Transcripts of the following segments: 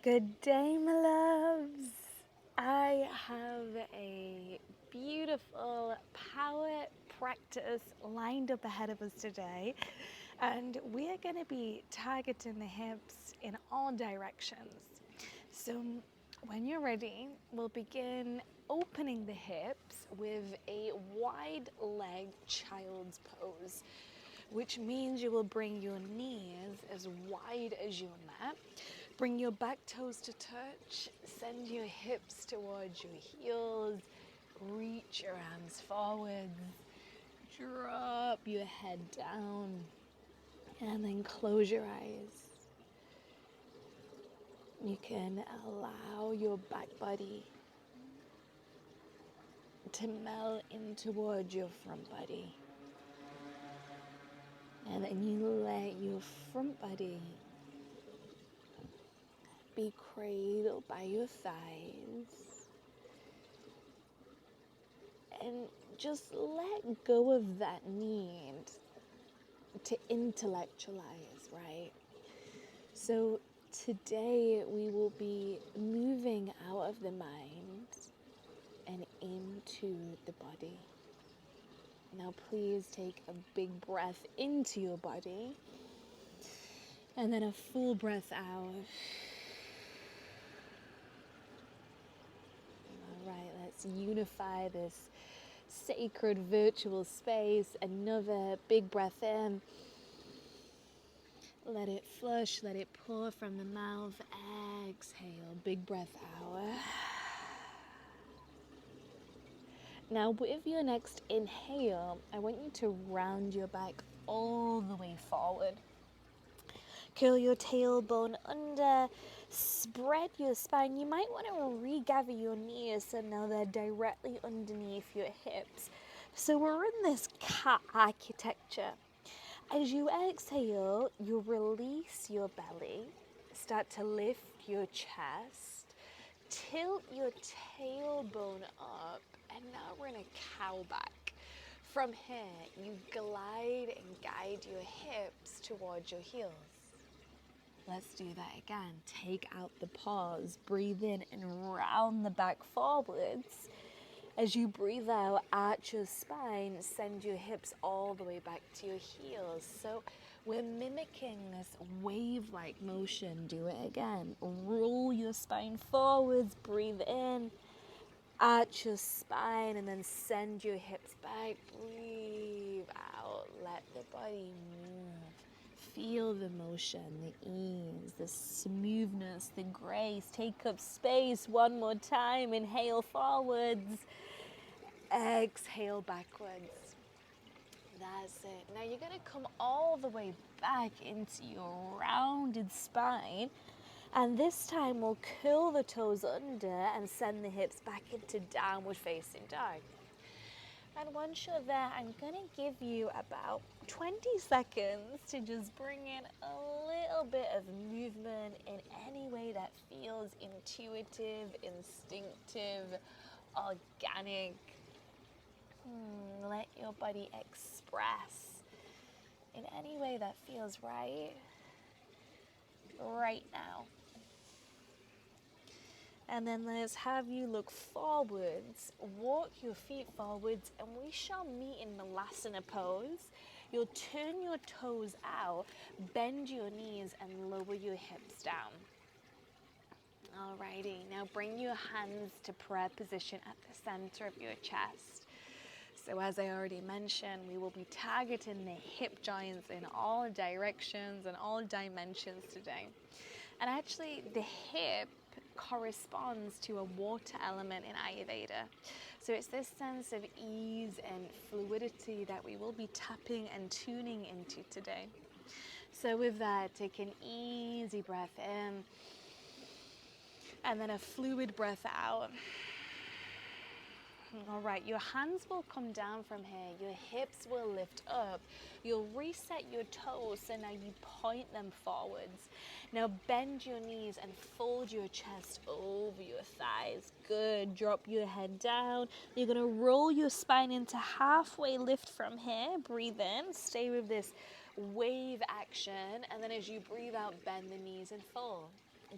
Good day, my loves. I have a beautiful power practice lined up ahead of us today, and we are going to be targeting the hips in all directions. So, when you're ready, we'll begin opening the hips with a wide leg child's pose, which means you will bring your knees as wide as your mat. Bring your back toes to touch, send your hips towards your heels, reach your hands forwards, drop your head down, and then close your eyes. You can allow your back body to melt in towards your front body. And then you let your front body be cradled by your thighs. And just let go of that need to intellectualize, right? So today we will be moving out of the mind and into the body. Now please take a big breath into your body and then a full breath out. All right, let's unify this sacred virtual space. Another big breath in. Let it flush, let it pour from the mouth. Exhale, big breath out. Now with your next inhale, I want you to round your back all the way forward. Curl your tailbone under, spread your spine. You might want to regather your knees so now they're directly underneath your hips. So we're in this cat architecture. As you exhale, you release your belly, start to lift your chest, tilt your tailbone up, and now we're in a cow back. From here, you glide and guide your hips towards your heels. Let's do that again. Take out the pause, breathe in and round the back forwards. As you breathe out, arch your spine, send your hips all the way back to your heels. So we're mimicking this wave-like motion. Do it again. Roll your spine forwards, breathe in, arch your spine, and then send your hips back. Breathe out, let the body move. Feel the motion, the ease, the smoothness, the grace. Take up space one more time. Inhale forwards. Exhale backwards. That's it. Now you're going to come all the way back into your rounded spine. And this time we'll curl the toes under and send the hips back into downward facing dog. And once you're there, I'm going to give you about 20 seconds to just bring in a little bit of movement in any way that feels intuitive, instinctive, organic. Let your body express in any way that feels right now. And then let's have you look forwards, walk your feet forwards, and we shall meet in Malasana pose. You'll turn your toes out, bend your knees, and lower your hips down. Alrighty, now bring your hands to prayer position at the center of your chest. So as I already mentioned, we will be targeting the hip joints in all directions and all dimensions today. And actually, the hip corresponds to a water element in Ayurveda. So it's this sense of ease and fluidity that we will be tapping and tuning into today. So with that, take an easy breath in and then a fluid breath out. All right, your hands will come down from here. Your hips will lift up. You'll reset your toes, so now you point them forwards. Now bend your knees and fold your chest over your thighs. Good. Drop your head down. You're going to roll your spine into halfway lift from here. Breathe in. Stay with this wave action. And then as you breathe out, bend the knees and fold.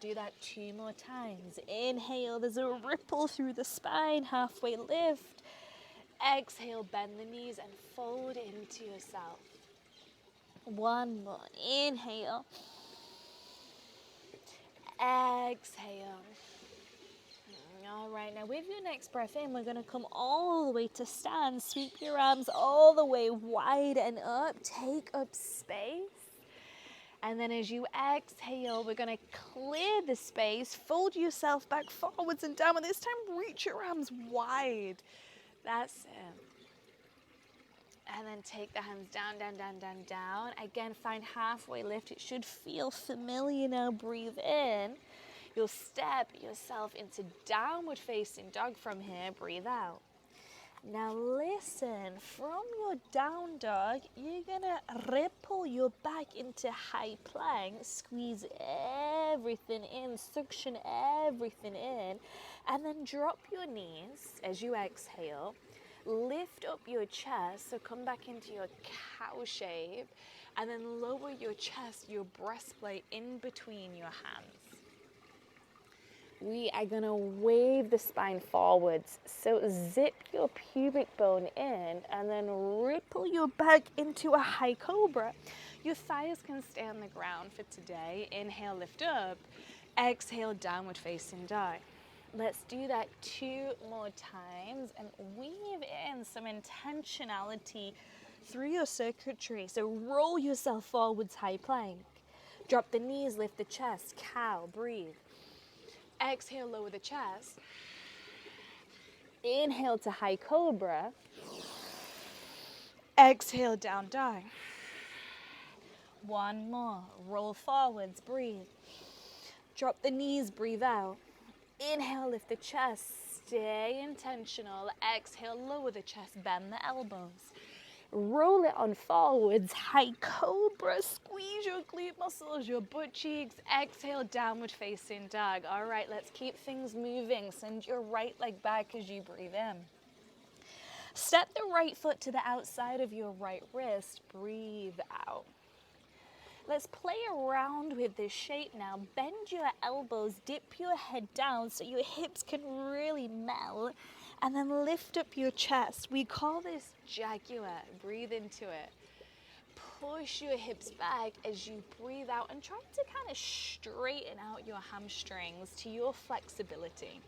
Do that 2 more times. Inhale, there's a ripple through the spine, halfway lift. Exhale, bend the knees and fold into yourself. 1 more. Inhale. Exhale. All right, now with your next breath in, we're going to come all the way to stand. Sweep your arms all the way wide and up. Take up space. And then as you exhale, we're going to clear the space. Fold yourself back forwards and down. And this time, reach your arms wide. That's it. And then take the hands down, down, down, down, down. Again, find halfway lift. It should feel familiar now. Breathe in. You'll step yourself into downward facing dog from here. Breathe out. Now listen, from your down dog, you're gonna ripple your back into high plank, squeeze everything in, suction everything in, and then drop your knees as you exhale. Lift up your chest, so come back into your cow shape, and then lower your chest, your breastplate in between your hands. We are going to wave the spine forwards. So zip your pubic bone in and then ripple your back into a high cobra. Your thighs can stay on the ground for today. Inhale, lift up. Exhale, downward facing dog. Let's do that 2 more times and weave in some intentionality through your circuitry. So roll yourself forwards, high plank. Drop the knees, lift the chest, cow, breathe. Exhale, lower the chest. Inhale to high cobra. Exhale, down dog. 1 more. Roll forwards, breathe. Drop the knees, breathe out. Inhale, lift the chest. Stay intentional. Exhale, lower the chest, bend the elbows. Roll it on forwards, high cobra, squeeze your glute muscles, your butt cheeks. Exhale, downward facing dog. All right, let's keep things moving. Send your right leg back as you breathe in. Step the right foot to the outside of your right wrist. Breathe out. Let's play around with this shape now. Bend your elbows, dip your head down so your hips can really melt. And then lift up your chest. We call this jaguar. Breathe into it. Push your hips back as you breathe out and try to kind of straighten out your hamstrings to your flexibility.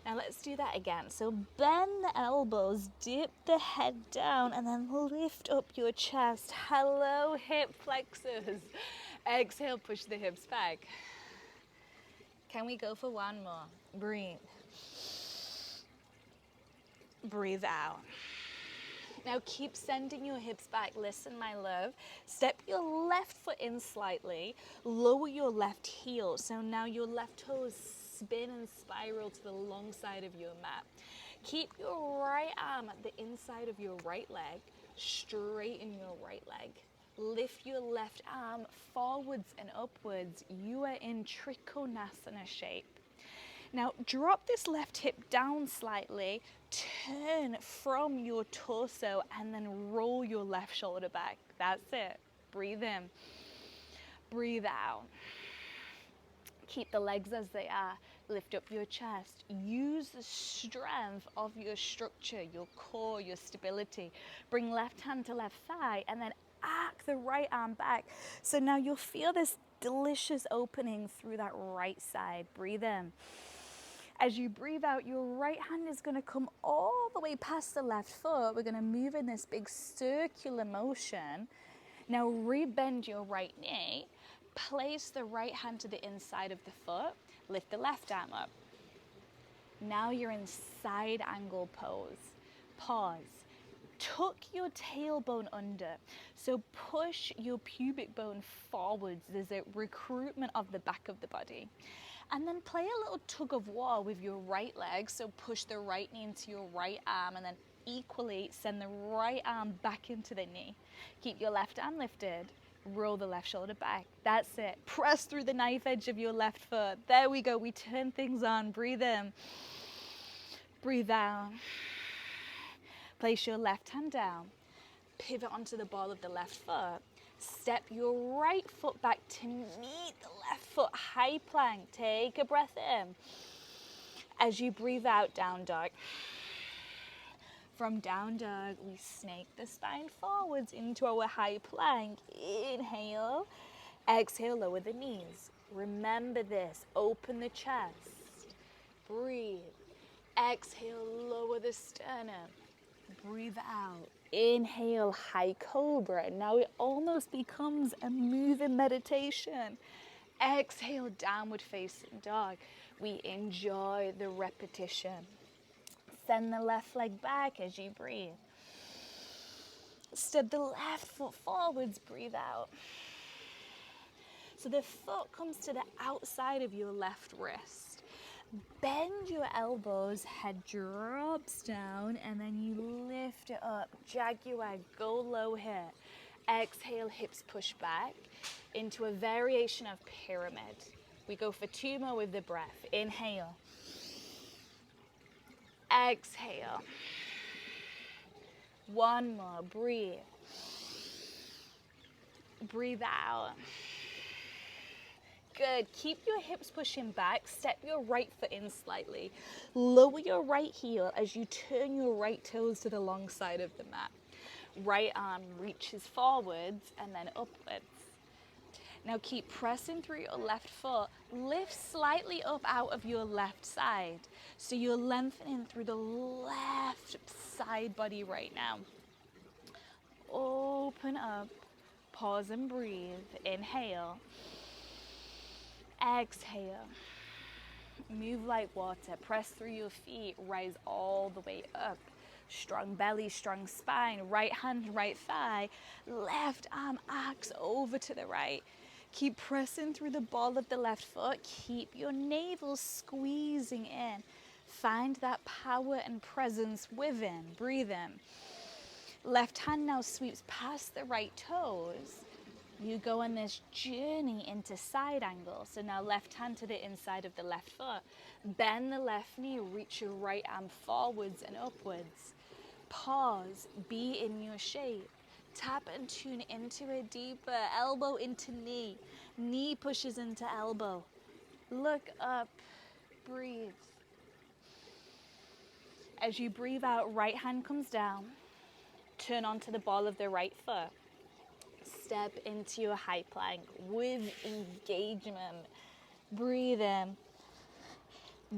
Now let's do that again. So bend the elbows, dip the head down, and then lift up your chest. Hello, hip flexors. Exhale, push the hips back. Can we go for 1 more? Breathe. Breathe out. Now keep sending your hips back. Listen, my love. Step your left foot in slightly. Lower your left heel. So now your left toes spin and spiral to the long side of your mat. Keep your right arm at the inside of your right leg. Straighten your right leg. Lift your left arm forwards and upwards. You are in Trikonasana shape. Now drop this left hip down slightly, turn from your torso and then roll your left shoulder back. That's it. Breathe in. Breathe out. Keep the legs as they are. Lift up your chest. Use the strength of your structure, your core, your stability. Bring left hand to left thigh and then arc the right arm back. So now you'll feel this delicious opening through that right side. Breathe in. As you breathe out, your right hand is going to come all the way past the left foot. We're going to move in this big circular motion. Now rebend your right knee. Place the right hand to the inside of the foot. Lift the left arm up. Now you're in side angle pose. Pause. Tuck your tailbone under. So push your pubic bone forwards. There's a recruitment of the back of the body. And then play a little tug of war with your right leg. So push the right knee into your right arm and then equally send the right arm back into the knee. Keep your left arm lifted. Roll the left shoulder back. That's it. Press through the knife edge of your left foot. There we go. We turn things on. Breathe in. Breathe out. Place your left hand down. Pivot onto the ball of the left foot. Step your right foot back to meet the left foot, high plank. Take a breath in. As you breathe out, down dog. From down dog, we snake the spine forwards into our high plank. Inhale. Exhale, lower the knees. Remember this, open the chest. Breathe. Exhale, lower the sternum. Breathe out. Inhale, high cobra. Now it almost becomes a moving meditation. Exhale, downward facing dog. We enjoy the repetition. Send the left leg back as you breathe. Step the left foot forwards, breathe out. So the foot comes to the outside of your left wrist. Bend your elbows, head drops down, and then you lift it up. Jaguar, go low here. Exhale, hips push back into a variation of pyramid. We go for 2 more with the breath. Inhale. Exhale. 1 more, breathe. Breathe out. Good, keep your hips pushing back, step your right foot in slightly. Lower your right heel as you turn your right toes to the long side of the mat. Right arm reaches forwards and then upwards. Now keep pressing through your left foot. Lift slightly up out of your left side. So you're lengthening through the left side body right now. Open up, pause and breathe. Inhale. Exhale. Move like water. Press through your feet. Rise all the way up. Strong belly, strong spine. Right hand, right thigh. Left arm arcs over to the right. Keep pressing through the ball of the left foot. Keep your navel squeezing in. Find that power and presence within. Breathe in. Left hand now sweeps past the right toes. You go on this journey into side angle. So now left hand to the inside of the left foot. Bend the left knee, reach your right arm forwards and upwards. Pause, be in your shape. Tap and tune into it deeper. Elbow into knee. Knee pushes into elbow. Look up, breathe. As you breathe out, right hand comes down. Turn onto the ball of the right foot. Step into your high plank with engagement. Breathe in.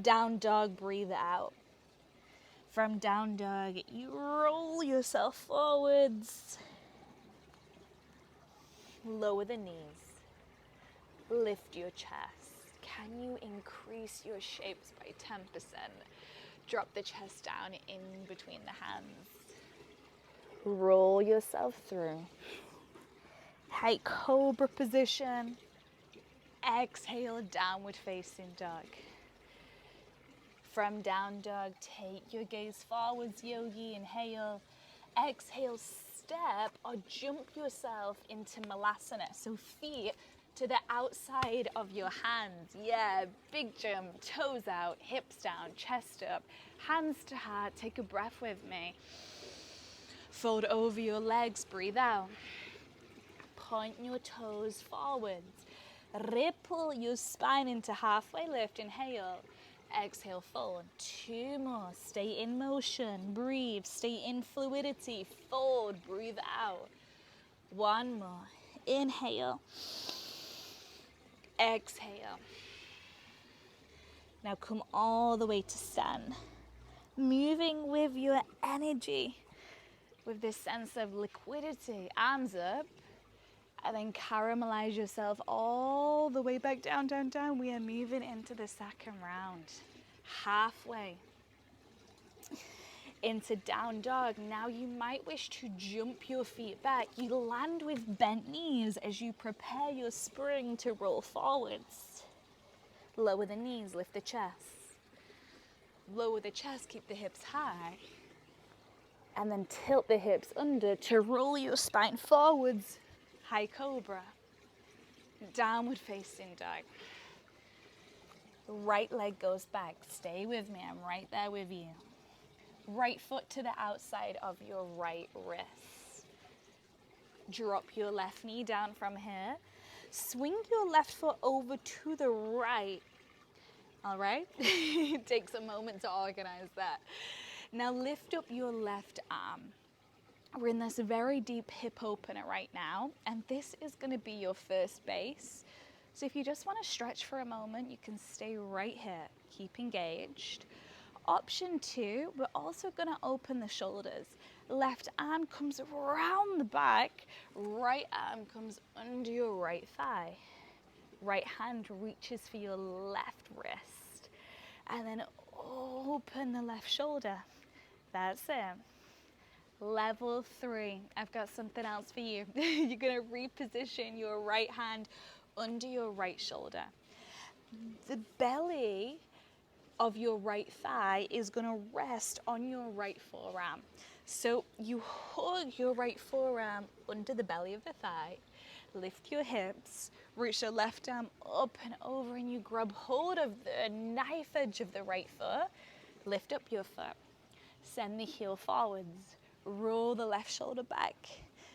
Down dog, breathe out. From down dog, you roll yourself forwards. Lower the knees. Lift your chest. Can you increase your shapes by 10%? Drop the chest down in between the hands. Roll yourself through. High cobra position. Exhale, downward facing dog. From down dog, take your gaze forwards, yogi. Inhale. Exhale, step or jump yourself into malasana. So feet to the outside of your hands. Yeah, big jump, toes out, hips down, chest up, hands to heart. Take a breath with me. Fold over your legs, breathe out. Point your toes forwards. Ripple your spine into halfway lift. Inhale. Exhale, fold. 2 more. Stay in motion. Breathe. Stay in fluidity. Fold. Breathe out. 1 more. Inhale. Exhale. Now come all the way to stand. Moving with your energy. With this sense of liquidity. Arms up. And then caramelize yourself all the way back down, down, down. We are moving into the second round. Halfway into down dog. Now you might wish to jump your feet back. You land with bent knees as you prepare your spring to roll forwards. Lower the knees, lift the chest. Lower the chest, keep the hips high. And then tilt the hips under to roll your spine forwards. High cobra, downward facing dog. Right leg goes back. Stay with me, I'm right there with you. Right foot to the outside of your right wrist. Drop your left knee down from here. Swing your left foot over to the right. All right? It takes a moment to organize that. Now lift up your left arm. We're in this very deep hip opener right now, and this is going to be your first base. So if you just want to stretch for a moment, you can stay right here. Keep engaged. Option 2, we're also going to open the shoulders. Left arm comes around the back, right arm comes under your right thigh. Right hand reaches for your left wrist. And then open the left shoulder. That's it. Level 3. I've got something else for you. You're going to reposition your right hand under your right shoulder. The belly of your right thigh is going to rest on your right forearm. So you hug your right forearm under the belly of the thigh, lift your hips, reach your left arm up and over, and you grab hold of the knife edge of the right foot, lift up your foot, send the heel forwards, roll the left shoulder back.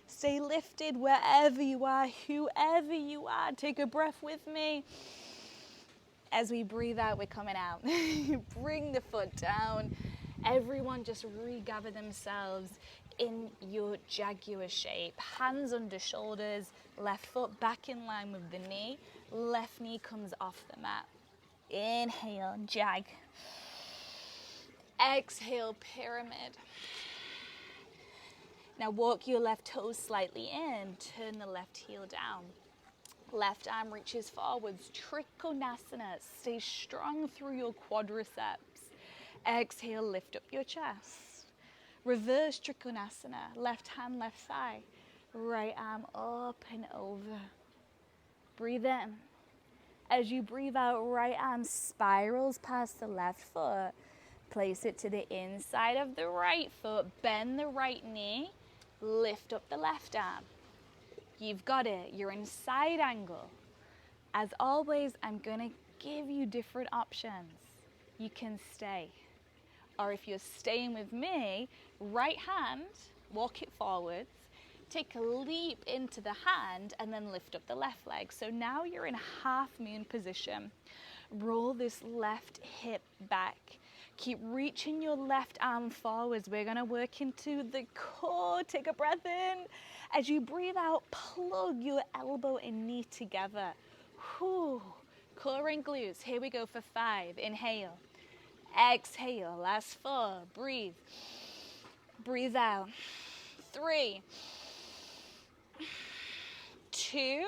Stay lifted wherever you are, whoever you are. Take a breath with me. As we breathe out, we're coming out. Bring the foot down. Everyone just regather themselves in your jaguar shape. Hands under shoulders, left foot back in line with the knee. Left knee comes off the mat. Inhale, jag. Exhale, pyramid. Now walk your left toes slightly in, turn the left heel down. Left arm reaches forwards, Trikonasana. Stay strong through your quadriceps. Exhale, lift up your chest. Reverse Trikonasana, left hand, left thigh. Right arm up and over. Breathe in. As you breathe out, right arm spirals past the left foot. Place it to the inside of the right foot. Bend the right knee. Lift up the left arm. You've got it. You're in side angle. As always, I'm going to give you different options. You can stay. Or if you're staying with me, right hand, walk it forwards. Take a leap into the hand and then lift up the left leg. So now you're in half moon position. Roll this left hip back. Keep reaching your left arm forwards. We're going to work into the core. Take a breath in. As you breathe out, plug your elbow and knee together. Whew. Core and glutes. Here we go for 5. Inhale. Exhale. Last 4. Breathe. Breathe out. 3. 2.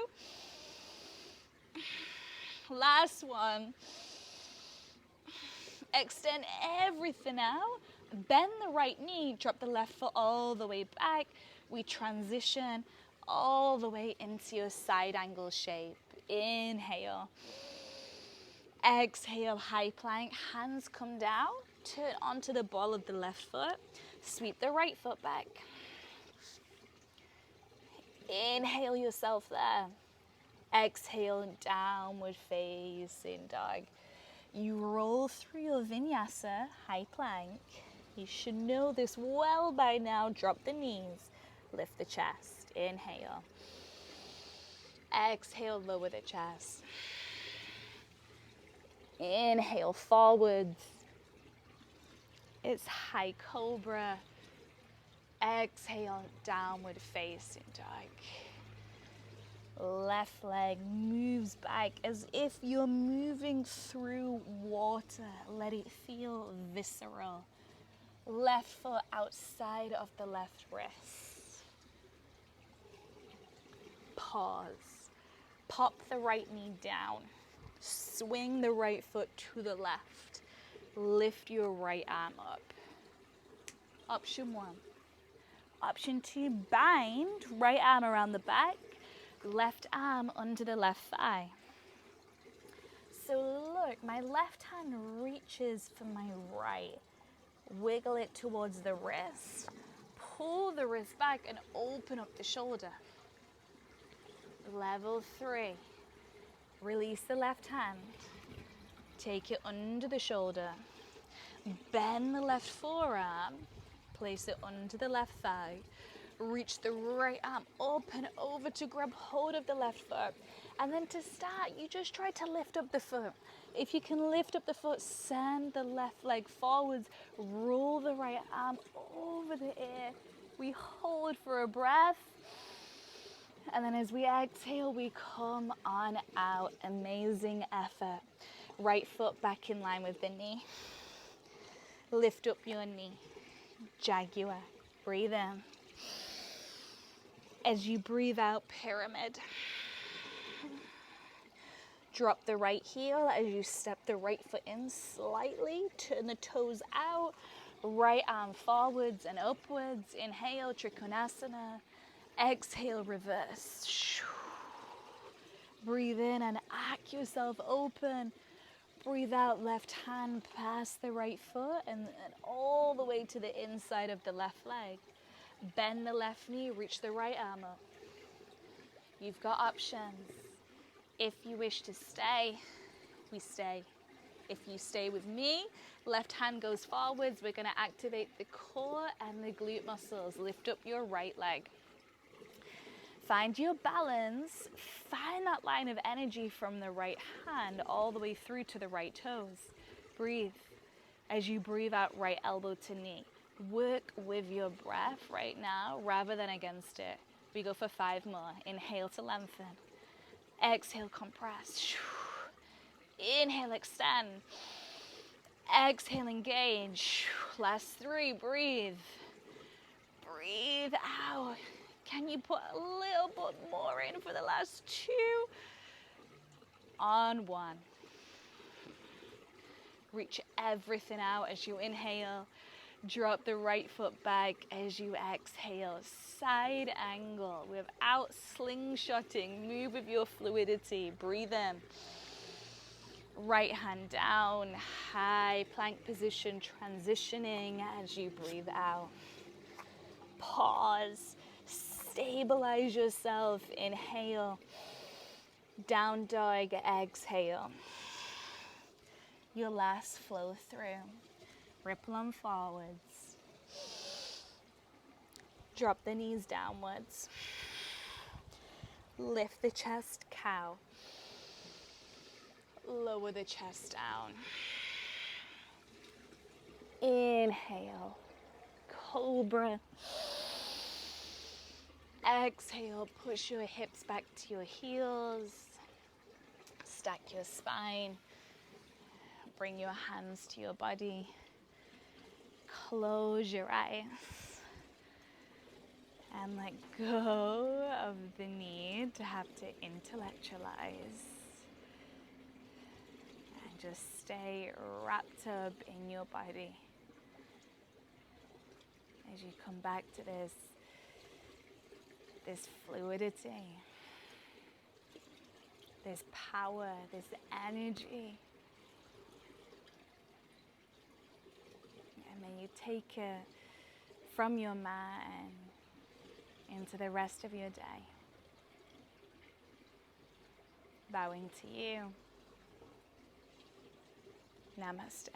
Last one. Extend everything out. Bend the right knee. Drop the left foot all the way back. We transition all the way into your side angle shape. Inhale. Exhale, high plank. Hands come down. Turn onto the ball of the left foot. Sweep the right foot back. Inhale yourself there. Exhale, downward facing dog. You roll through your Vinyasa, high plank. You should know this well by now. Drop the knees, lift the chest. Inhale. Exhale, lower the chest. Inhale, forwards. It's high cobra. Exhale, downward facing dog. Left leg moves back as if you're moving through water. Let it feel visceral. Left foot outside of the left wrist. Pause. Pop the right knee down. Swing the right foot to the left. Lift your right arm up. Option 1. Option 2, bind right arm around the back. Left arm under the left thigh. So look, my left hand reaches for my right. Wiggle it towards the wrist. Pull the wrist back and open up the shoulder. Level 3. Release the left hand. Take it under the shoulder. Bend the left forearm. Place it under the left thigh. Reach the right arm up and over to grab hold of the left foot. And then to start, you just try to lift up the foot. If you can lift up the foot, send the left leg forwards, roll the right arm over the ear. We hold for a breath. And then as we exhale, we come on out. Amazing effort. Right foot back in line with the knee. Lift up your knee. Jaguar. Breathe in. As you breathe out, pyramid. Drop the right heel as you step the right foot in slightly. Turn the toes out. Right arm forwards and upwards. Inhale, Trikonasana. Exhale, reverse. Breathe in and arc yourself open. Breathe out, left hand past the right foot and all the way to the inside of the left leg. Bend the left knee, reach the right arm up. You've got options. If you wish to stay, we stay. If you stay with me, left hand goes forwards. We're going to activate the core and the glute muscles. Lift up your right leg. Find your balance. Find that line of energy from the right hand all the way through to the right toes. Breathe. As you breathe out, right elbow to knee. Work with your breath right now rather than against it. We go for 5 more. Inhale to lengthen. Exhale, compress. Inhale, extend. Exhale, engage. Last 3, breathe. Breathe out. Can you put a little bit more in for the last 2? On 1. Reach everything out as you inhale. Drop the right foot back as you exhale. Side angle without slingshotting. Move with your fluidity. Breathe in. Right hand down. High plank position, transitioning as you breathe out. Pause. Stabilize yourself. Inhale. Down dog. Exhale. Your last flow through. Ripple on forwards. Drop the knees downwards. Lift the chest, cow. Lower the chest down. Inhale, cobra. Exhale, push your hips back to your heels. Stack your spine. Bring your hands to your body. Close your eyes. And let go of the need to have to intellectualize. And just stay wrapped up in your body. As you come back to this fluidity, this power, this energy. And then you take it from your mat and into the rest of your day. Bowing to you. Namaste.